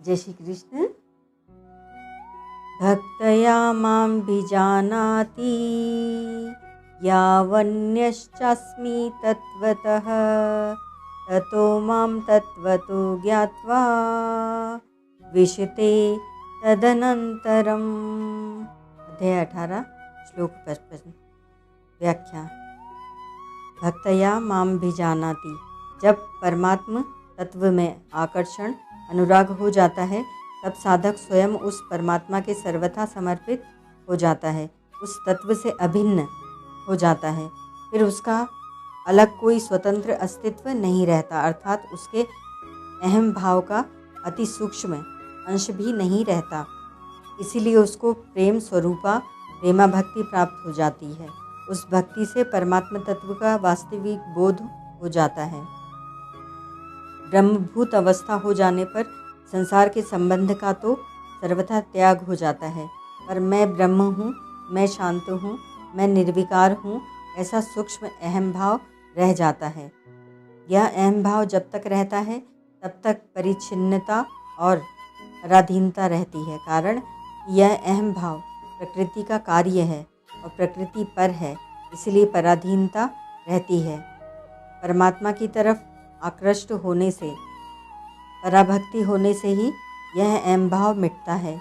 जय श्री कृष्ण। भक्तया मां भिजानाति यावन्यश्चास्मि तत्त्वतः ततो मां तत्त्वतो ज्ञात्वा विशते तदनन्तरम्। अध्याय 18 श्लोक 55। व्याख्या। भक्तया मां भिजानाति, जब परमात्म तत्व में आकर्षण अनुराग हो जाता है तब साधक स्वयं उस परमात्मा के सर्वथा समर्पित हो जाता है, उस तत्व से अभिन्न हो जाता है। फिर उसका अलग कोई स्वतंत्र अस्तित्व नहीं रहता, अर्थात उसके अहम भाव का अति सूक्ष्म अंश भी नहीं रहता। इसीलिए उसको प्रेम स्वरूपा प्रेमा भक्ति प्राप्त हो जाती है। उस भक्ति से परमात्मा तत्व का वास्तविक बोध हो जाता है। ब्रह्मभूत अवस्था हो जाने पर संसार के संबंध का तो सर्वथा त्याग हो जाता है, पर मैं ब्रह्म हूँ, मैं शांत हूँ, मैं निर्विकार हूँ, ऐसा सूक्ष्म अहम भाव रह जाता है। यह अहम भाव जब तक रहता है तब तक परिच्छिन्नता और पराधीनता रहती है। कारण यह अहम भाव प्रकृति का कार्य है और प्रकृति पर है, इसलिए पराधीनता रहती है। परमात्मा की तरफ आकृष्ट होने से, पराभक्ति होने से ही यह अहम भाव मिटता है।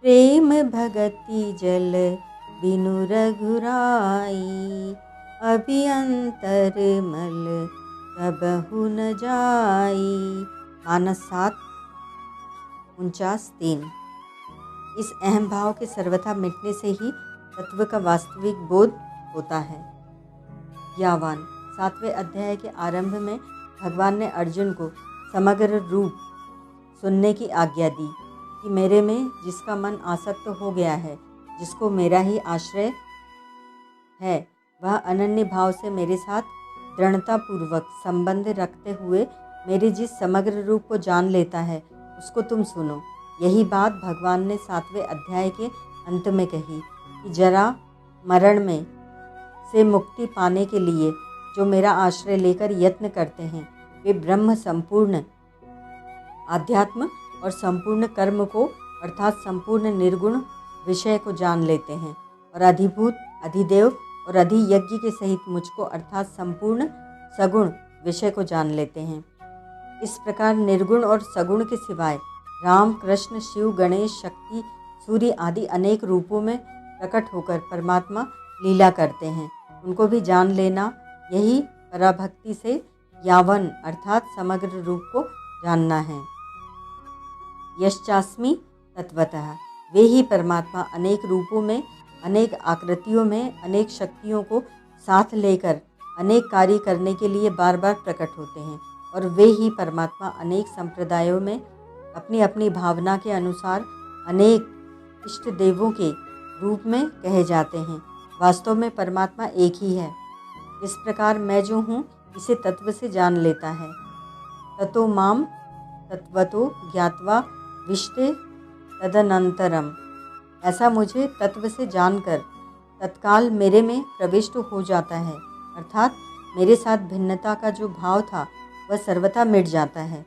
प्रेम भगति जल बिनु रघुराई, अभियंतर मल कबहु न जाई। मानस 7:49-3। इस अहम भाव के सर्वथा मिटने से ही तत्व का वास्तविक बोध होता है। यावान 7वें अध्याय के आरंभ में भगवान ने अर्जुन को समग्र रूप सुनने की आज्ञा दी कि मेरे में जिसका मन आसक्त हो गया है, जिसको मेरा ही आश्रय है, वह अनन्य भाव से मेरे साथ दृढ़तापूर्वक संबंध रखते हुए मेरे जिस समग्र रूप को जान लेता है, उसको तुम सुनो। यही बात भगवान ने 7वें अध्याय के अंत में कही कि जरा मरण में से मुक्ति पाने के लिए जो मेरा आश्रय लेकर यत्न करते हैं, वे ब्रह्म संपूर्ण आध्यात्म और संपूर्ण कर्म को, अर्थात संपूर्ण निर्गुण विषय को जान लेते हैं और अधिभूत, अधिदेव और अधियज्ञ के सहित मुझको, अर्थात संपूर्ण सगुण विषय को जान लेते हैं। इस प्रकार निर्गुण और सगुण के सिवाय राम, कृष्ण, शिव, गणेश, शक्ति, सूर्य आदि अनेक रूपों में प्रकट होकर परमात्मा लीला करते हैं, उनको भी जान लेना, यही पराभक्ति से यावन अर्थात समग्र रूप को जानना है। यश्चास्मि तत्वतः, वे ही परमात्मा अनेक रूपों में, अनेक आकृतियों में, अनेक शक्तियों को साथ लेकर अनेक कार्य करने के लिए बार बार प्रकट होते हैं, और वे ही परमात्मा अनेक संप्रदायों में अपनी अपनी भावना के अनुसार अनेक इष्ट देवों के रूप में कहे जाते हैं। वास्तव में परमात्मा एक ही है। इस प्रकार मैं जो हूँ इसे तत्व से जान लेता है। ततो माम तत्वतो ज्ञात्वा विशते तदनंतरम, ऐसा मुझे तत्व से जानकर तत्काल मेरे में प्रविष्ट हो जाता है, अर्थात मेरे साथ भिन्नता का जो भाव था वह सर्वथा मिट जाता है।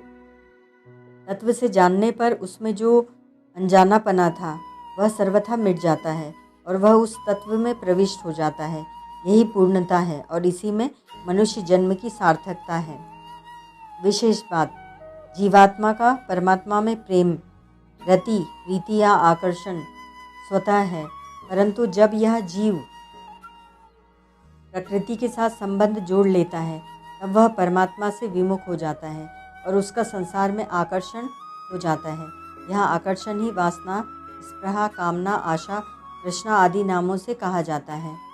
तत्व से जानने पर उसमें जो अनजानापना था वह सर्वथा मिट जाता है और वह उस तत्व में प्रविष्ट हो जाता है। यही पूर्णता है और इसी में मनुष्य जन्म की सार्थकता है। विशेष बात, जीवात्मा का परमात्मा में प्रेम, रति, प्रीति या आकर्षण स्वतः है, परंतु जब यह जीव प्रकृति के साथ संबंध जोड़ लेता है तब वह परमात्मा से विमुख हो जाता है और उसका संसार में आकर्षण हो जाता है। यह आकर्षण ही वासना, स्पृहा, कामना, आशा, तृष्णा आदि नामों से कहा जाता है।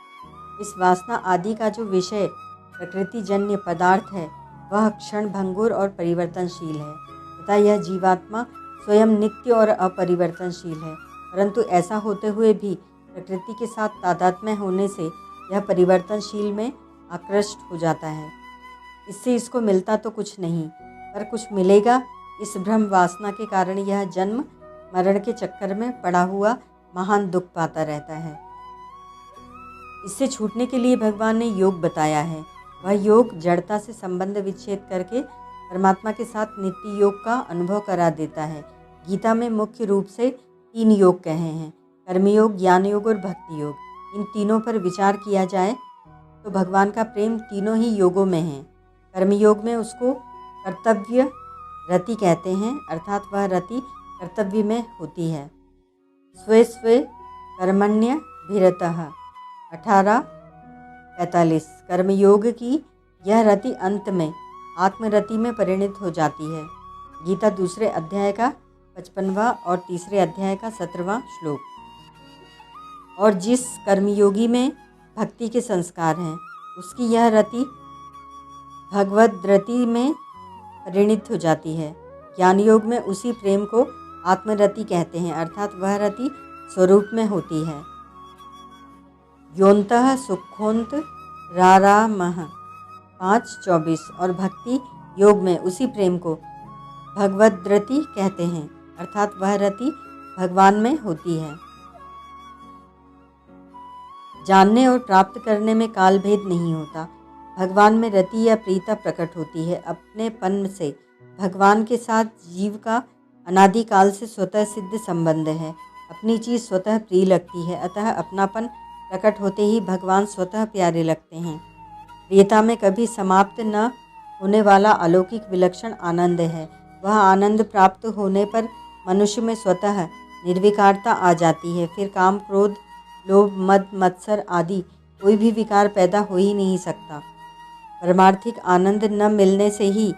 इस वासना आदि का जो विषय प्रकृतिजन्य पदार्थ है वह क्षण भंगुर और परिवर्तनशील है तथा यह जीवात्मा स्वयं नित्य और अपरिवर्तनशील है, परंतु ऐसा होते हुए भी प्रकृति के साथ तादात्म्य होने से यह परिवर्तनशील में आकृष्ट हो जाता है। इससे इसको मिलता तो कुछ नहीं, पर कुछ मिलेगा, इस भ्रम वासना के कारण यह जन्म मरण के चक्कर में पड़ा हुआ महान दुख पाता रहता है। इससे छूटने के लिए भगवान ने योग बताया है। वह योग जड़ता से संबंध विच्छेद करके परमात्मा के साथ नित्य योग का अनुभव करा देता है। गीता में मुख्य रूप से 3 योग कहे हैं, कर्मयोग, ज्ञान योग और भक्ति योग। इन तीनों पर विचार किया जाए तो भगवान का प्रेम तीनों ही योगों में है। कर्मयोग में उसको कर्तव्य रति कहते हैं, अर्थात वह रति कर्तव्य में होती है। स्वे स्वे कर्मण्यभिरतः 18:45। कर्मयोग की यह रति अंत में आत्मरति में परिणत हो जाती है। गीता दूसरे अध्याय का 55वां और तीसरे अध्याय का 17वां श्लोक। और जिस कर्मयोगी में भक्ति के संस्कार हैं, उसकी यह रति भगवद रति में परिणित हो जाती है। ज्ञान योग में उसी प्रेम को आत्मरति कहते हैं, अर्थात वह रति स्वरूप में होती है। योन्तः सुखोन्त रारामः 5:24। और भक्ति योग में उसी प्रेम को भगवद्रति कहते हैं, अर्थात वह रति भगवान में होती है। जानने और प्राप्त करने में काल भेद नहीं होता। भगवान में रति या प्रीता प्रकट होती है। अपनेपन से भगवान के साथ जीव का अनादिकाल से स्वतः सिद्ध संबंध है। अपनी चीज़ स्वतः प्रिय लगती है, अतः अपनापन प्रकट होते ही भगवान स्वतः प्यारे लगते हैं। प्रियता में कभी समाप्त न होने वाला अलौकिक विलक्षण आनंद है। वह आनंद प्राप्त होने पर मनुष्य में स्वतः निर्विकारता आ जाती है। फिर काम, क्रोध, लोभ, मद, मत्सर आदि कोई भी विकार पैदा हो ही नहीं सकता। परमार्थिक आनंद न मिलने से ही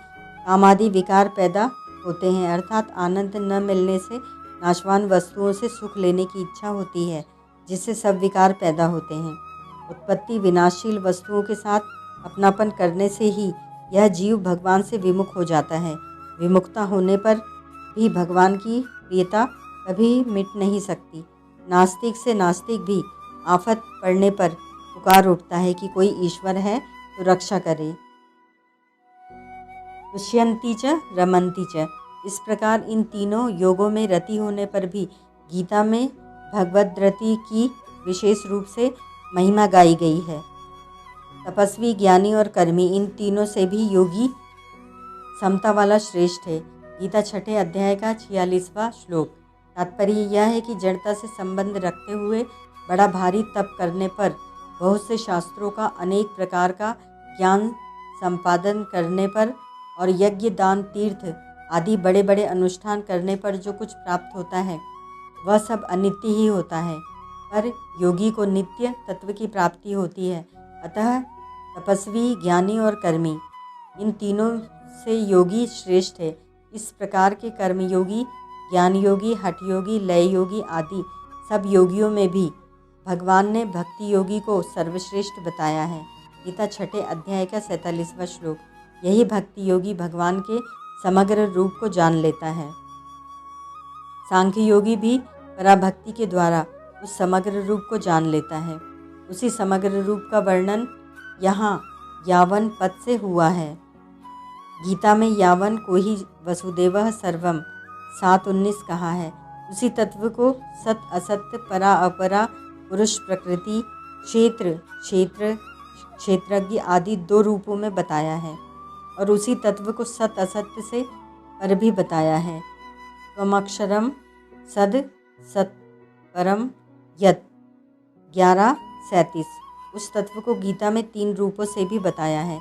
कामादि विकार पैदा होते हैं, अर्थात आनंद न मिलने से नाशवान वस्तुओं से सुख लेने की इच्छा होती है, जिससे सब विकार पैदा होते हैं। उत्पत्ति विनाशशील वस्तुओं के साथ अपनापन करने से ही यह जीव भगवान से विमुख हो जाता है। विमुखता होने पर भी भगवान की प्रियता कभी मिट नहीं सकती। नास्तिक से नास्तिक भी आफत पड़ने पर पुकार उठता है कि कोई ईश्वर है तो रक्षा करे। तुष्यन्ति च रमन्ति च। इस प्रकार इन तीनों योगों में रति होने पर भी गीता में भगवद्रति की विशेष रूप से महिमा गाई गई है। तपस्वी, ज्ञानी और कर्मी, इन तीनों से भी योगी समता वाला श्रेष्ठ है। गीता 6 अध्याय का 46वां श्लोक। तात्पर्य यह है कि जड़ता से संबंध रखते हुए बड़ा भारी तप करने पर, बहुत से शास्त्रों का अनेक प्रकार का ज्ञान संपादन करने पर और यज्ञ, दान, तीर्थ आदि बड़े बड़े अनुष्ठान करने पर जो कुछ प्राप्त होता है वह सब अनित्य ही होता है, पर योगी को नित्य तत्व की प्राप्ति होती है। अतः तपस्वी, ज्ञानी और कर्मी, इन तीनों से योगी श्रेष्ठ है। इस प्रकार के कर्मयोगी, ज्ञान योगी, हठ योगी, लय योगी आदि सब योगियों में भी भगवान ने भक्ति योगी को सर्वश्रेष्ठ बताया है। गीता 6 अध्याय का 47वां श्लोक। यही भक्ति योगी भगवान के समग्र रूप को जान लेता है। सांख्य योगी भी पराभक्ति के द्वारा उस समग्र रूप को जान लेता है। उसी समग्र रूप का वर्णन यहाँ यावन पद से हुआ है। गीता में यावन को ही वसुदेवः सर्वम 7:19 कहा है। उसी तत्व को सत असत्य, परा अपरा, पुरुष प्रकृति, क्षेत्र क्षेत्र, क्षेत्रज्ञ आदि 2 रूपों में बताया है, और उसी तत्व को सत असत्य से पर भी बताया है। त्वमक्षरम सद सत परम यत 11:37। उस तत्व को गीता में 3 रूपों से भी बताया है,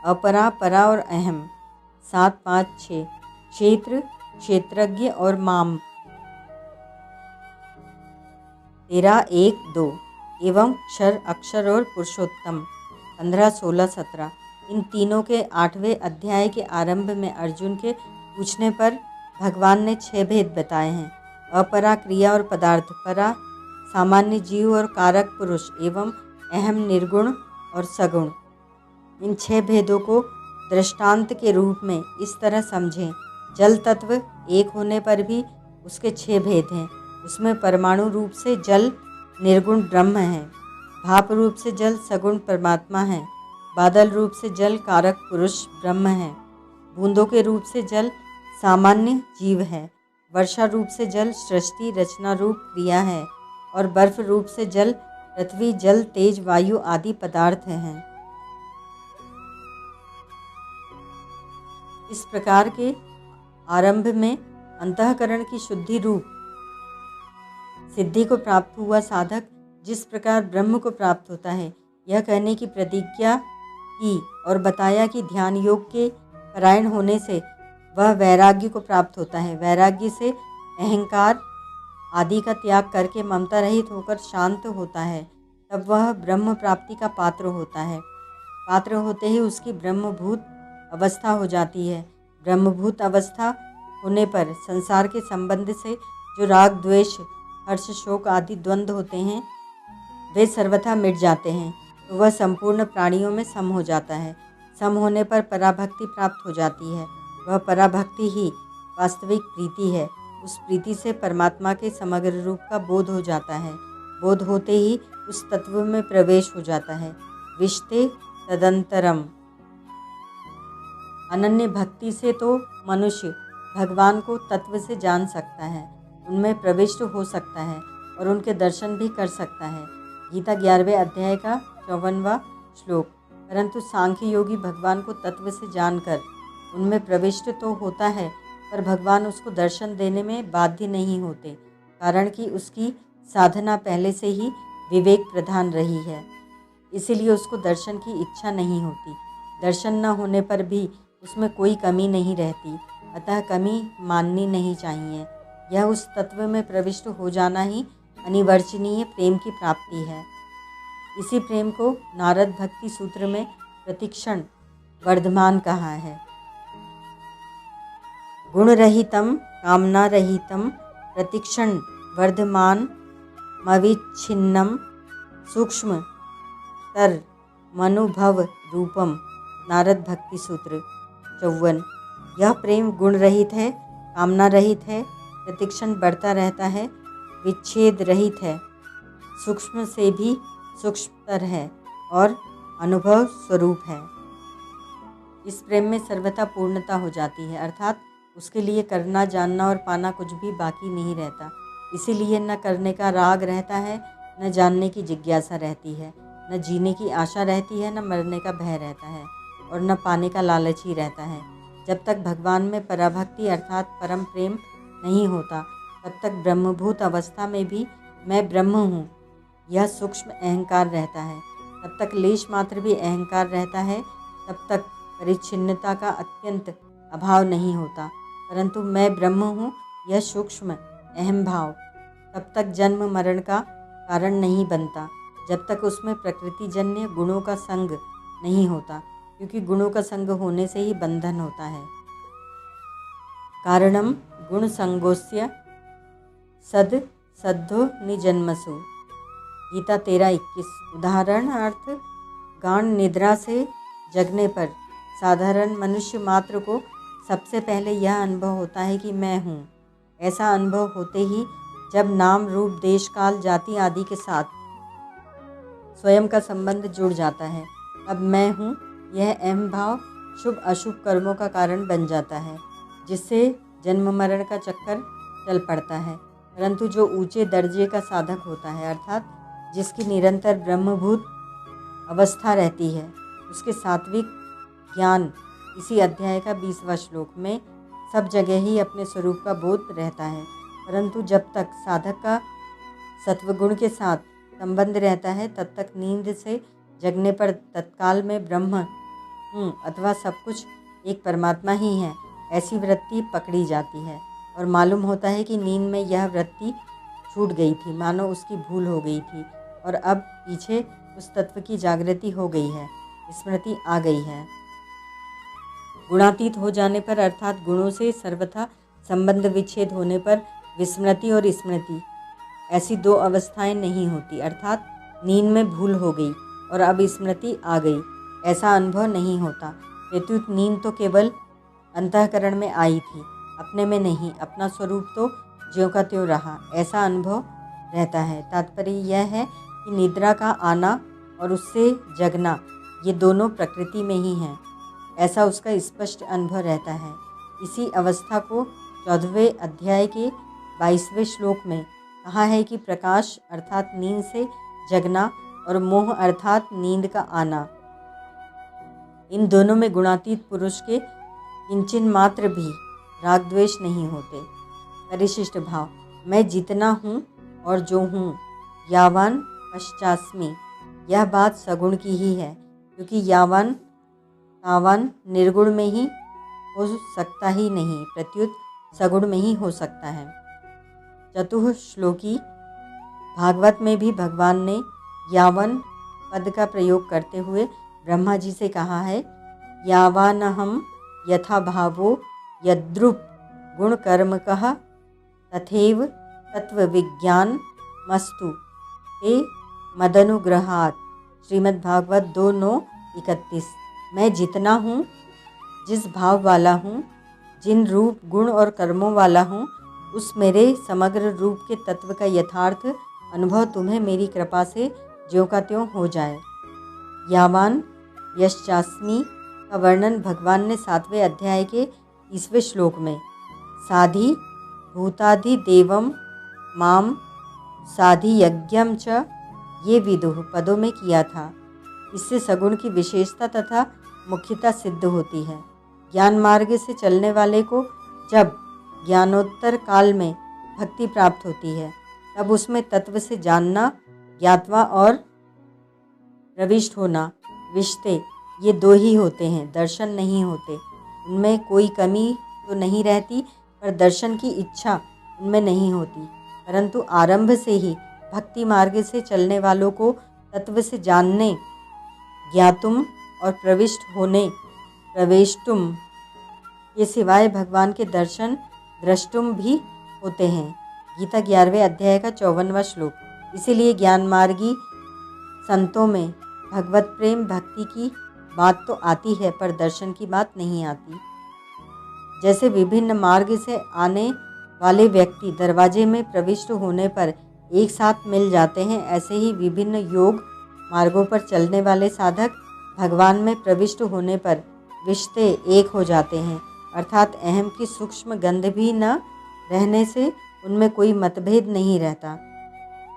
अपरा, परा और अहम 7:5-6, क्षेत्र, क्षेत्रज्ञ और माम 13:1-2 एवं क्षर, अक्षर और पुरुषोत्तम 15:16-17। इन तीनों के 8वें अध्याय के आरंभ में अर्जुन के पूछने पर भगवान ने 6 भेद बताए हैं। अपरा क्रिया और पदार्थ, परा सामान्य जीव और कारक पुरुष एवं अहम निर्गुण और सगुण। इन 6 भेदों को दृष्टांत के रूप में इस तरह समझें। जल तत्व एक होने पर भी उसके 6 भेद हैं। उसमें परमाणु रूप से जल निर्गुण ब्रह्म है, भाप रूप से जल सगुण परमात्मा है, बादल रूप से जल कारक पुरुष ब्रह्म है, बूंदों के रूप से जल सामान्य जीव है, वर्षा रूप से जल सृष्टि रचना रूप क्रिया है, और बर्फ रूप से जल पृथ्वी, जल, तेज, वायु आदि पदार्थ हैं। इस प्रकार के आरंभ में अंतःकरण की शुद्धि रूप सिद्धि को प्राप्त हुआ साधक जिस प्रकार ब्रह्म को प्राप्त होता है, यह कहने की प्रतिज्ञा की और बताया कि ध्यान योग के परायण होने से वह वैराग्य को प्राप्त होता है। वैराग्य से अहंकार आदि का त्याग करके ममता रहित होकर शांत होता है, तब वह ब्रह्म प्राप्ति का पात्र होता है। पात्र होते ही उसकी ब्रह्मभूत अवस्था हो जाती है। ब्रह्मभूत अवस्था होने पर संसार के संबंध से जो राग द्वेष हर्ष शोक आदि द्वंद्व होते हैं, वे सर्वथा मिट जाते हैं, तो वह संपूर्ण प्राणियों में सम हो जाता है। सम होने पर पराभक्ति प्राप्त हो जाती है। वह पराभक्ति ही वास्तविक प्रीति है। उस प्रीति से परमात्मा के समग्र रूप का बोध हो जाता है। बोध होते ही उस तत्व में प्रवेश हो जाता है। विश्ते तदंतरम। अनन्य भक्ति से तो मनुष्य भगवान को तत्व से जान सकता है, उनमें प्रविष्ट हो सकता है और उनके दर्शन भी कर सकता है। गीता 11वें अध्याय का 54वां श्लोक। परंतु सांख्य योगी भगवान को तत्व से जानकर उनमें प्रविष्ट तो होता है, पर भगवान उसको दर्शन देने में बाध्य नहीं होते, कारण कि उसकी साधना पहले से ही विवेक प्रधान रही है। इसीलिए उसको दर्शन की इच्छा नहीं होती। दर्शन न होने पर भी उसमें कोई कमी नहीं रहती, अतः कमी माननी नहीं चाहिए। यह उस तत्व में प्रविष्ट हो जाना ही अनिवर्चनीय प्रेम की प्राप्ति है। इसी प्रेम को नारद भक्ति सूत्र में प्रतिक्षण वर्धमान कहा है। गुण रहितम कामना रहितम प्रतिक्षण वर्धमान मविच्छिन्नम सूक्ष्म तर मनुभव रूपम। नारद भक्ति सूत्र 54। यह प्रेम गुण रहित है, कामना रहित है, प्रतिक्षण बढ़ता रहता है, विच्छेद रहित है, सूक्ष्म से भी सूक्ष्मतर है और अनुभव स्वरूप है। इस प्रेम में सर्वथा पूर्णता हो जाती है, अर्थात उसके लिए करना जानना और पाना कुछ भी बाकी नहीं रहता। इसीलिए न करने का राग रहता है, न जानने की जिज्ञासा रहती है, न जीने की आशा रहती है, न मरने का भय रहता है और न पाने का लालच ही रहता है। जब तक भगवान में पराभक्ति अर्थात परम प्रेम नहीं होता, तब तक ब्रह्मभूत अवस्था में भी मैं ब्रह्म हूँ यह सूक्ष्म अहंकार रहता है। तब तक लेश मात्र भी अहंकार रहता है, तब तक परिच्छिन्नता का अत्यंत अभाव नहीं होता। परंतु मैं ब्रह्म हूँ यह सूक्ष्म अहम भाव तब तक जन्म मरण का कारण नहीं बनता, जब तक उसमें प्रकृतिजन्य गुणों का संग नहीं होता, क्योंकि गुणों का संग होने से ही बंधन होता है। कारणम गुण संगोस्य सद सद्धो निजन्मसु। गीता 13:21। उदाहरणार्थ गाढ़ निद्रा से जगने पर साधारण मनुष्य मात्र को सबसे पहले यह अनुभव होता है कि मैं हूँ। ऐसा अनुभव होते ही जब नाम रूप देश काल जाति आदि के साथ स्वयं का संबंध जुड़ जाता है, अब मैं हूँ यह अहम भाव शुभ अशुभ कर्मों का कारण बन जाता है, जिससे जन्म मरण का चक्कर चल पड़ता है। परंतु जो ऊंचे दर्जे का साधक होता है, अर्थात जिसकी निरंतर ब्रह्मभूत अवस्था रहती है, उसके सात्विक ज्ञान इसी अध्याय का 20वां श्लोक में सब जगह ही अपने स्वरूप का बोध रहता है। परंतु जब तक साधक का सत्वगुण के साथ संबंध रहता है, तब तक नींद से जगने पर तत्काल में ब्रह्म हूँ अथवा सब कुछ एक परमात्मा ही है, ऐसी वृत्ति पकड़ी जाती है और मालूम होता है कि नींद में यह वृत्ति छूट गई थी, मानो उसकी भूल हो गई थी और अब पीछे उस तत्व की जागृति हो गई है, स्मृति आ गई है। गुणातीत हो जाने पर अर्थात गुणों से सर्वथा संबंध विच्छेद होने पर विस्मृति और स्मृति ऐसी दो अवस्थाएं नहीं होती, अर्थात नींद में भूल हो गई और अब स्मृति आ गई, ऐसा अनुभव नहीं होता। प्रत्युत नींद तो केवल अंतःकरण में आई थी, अपने में नहीं, अपना स्वरूप तो ज्यों का त्यों रहा, ऐसा अनुभव रहता है। तात्पर्य यह है कि निद्रा का आना और उससे जगना ये दोनों प्रकृति में ही हैं, ऐसा उसका स्पष्ट अनुभव रहता है। इसी अवस्था को 14वें अध्याय के 22वें श्लोक में कहा है कि प्रकाश अर्थात नींद से जगना और मोह अर्थात नींद का आना, इन दोनों में गुणातीत पुरुष के किंचन मात्र भी राग द्वेष नहीं होते। परिशिष्ट भाव, मैं जितना हूँ और जो हूँ, यावान पश्चास्मि, यह बात सगुण की ही है, क्योंकि यावान तावान निर्गुण में ही हो सकता ही नहीं, प्रत्युत सगुण में ही हो सकता है। चतुः श्लोकी भागवत में भी भगवान ने यावन पद का प्रयोग करते हुए ब्रह्मा जी से कहा है, यावानहम यथा भावो यद्रुप गुण कर्मकः तथैव तत्वविज्ञान मस्तु ते मदनुग्रहात्। श्रीमद्भागवत 2:9-31। मैं जितना हूँ, जिस भाव वाला हूँ, जिन रूप गुण और कर्मों वाला हूँ, उस मेरे समग्र रूप के तत्व का यथार्थ अनुभव तुम्हें मेरी कृपा से ज्यों का त्यों हो जाए। यावान यश्चास्मि का वर्णन भगवान ने 7वें अध्याय के 30वें श्लोक में साधि भूताधि देवम माम साधि यज्ञम च ये विदुः पदों में किया था। इससे सगुण की विशेषता तथा मुख्यता सिद्ध होती है। ज्ञान मार्ग से चलने वाले को जब ज्ञानोत्तर काल में भक्ति प्राप्त होती है, तब उसमें तत्व से जानना, ज्ञातवा और प्रविष्ट होना, विषते, ये 2 ही होते हैं, दर्शन नहीं होते। उनमें कोई कमी तो नहीं रहती, पर दर्शन की इच्छा उनमें नहीं होती। परंतु आरंभ से ही भक्ति मार्ग से चलने वालों को तत्व से जानने, ज्ञातुम और प्रविष्ट होने, प्रवेष्टुम के सिवाय भगवान के दर्शन द्रष्टुम भी होते हैं। गीता 11वें अध्याय का 54वां श्लोक। इसीलिए ज्ञान मार्गी संतों में भगवत प्रेम भक्ति की बात तो आती है, पर दर्शन की बात नहीं आती। जैसे विभिन्न मार्ग से आने वाले व्यक्ति दरवाजे में प्रविष्ट होने पर एक साथ मिल जाते हैं, ऐसे ही विभिन्न योग मार्गों पर चलने वाले साधक भगवान में प्रविष्ट होने पर विषते एक हो जाते हैं, अर्थात अहम की सूक्ष्म गंध भी न रहने से उनमें कोई मतभेद नहीं रहता।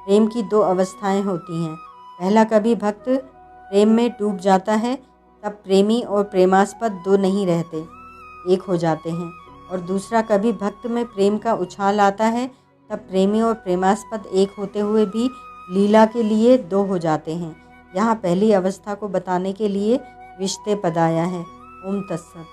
प्रेम की 2 अवस्थाएं होती हैं। पहला, कभी भक्त प्रेम में डूब जाता है, तब प्रेमी और प्रेमास्पद 2 नहीं रहते, एक हो जाते हैं। और दूसरा, कभी भक्त में प्रेम का उछाल आता है, तब प्रेमी और प्रेमास्पद एक होते हुए भी लीला के लिए 2 हो जाते हैं। यहाँ पहली अवस्था को बताने के लिए विषते पद आया है। ओम तत्सत।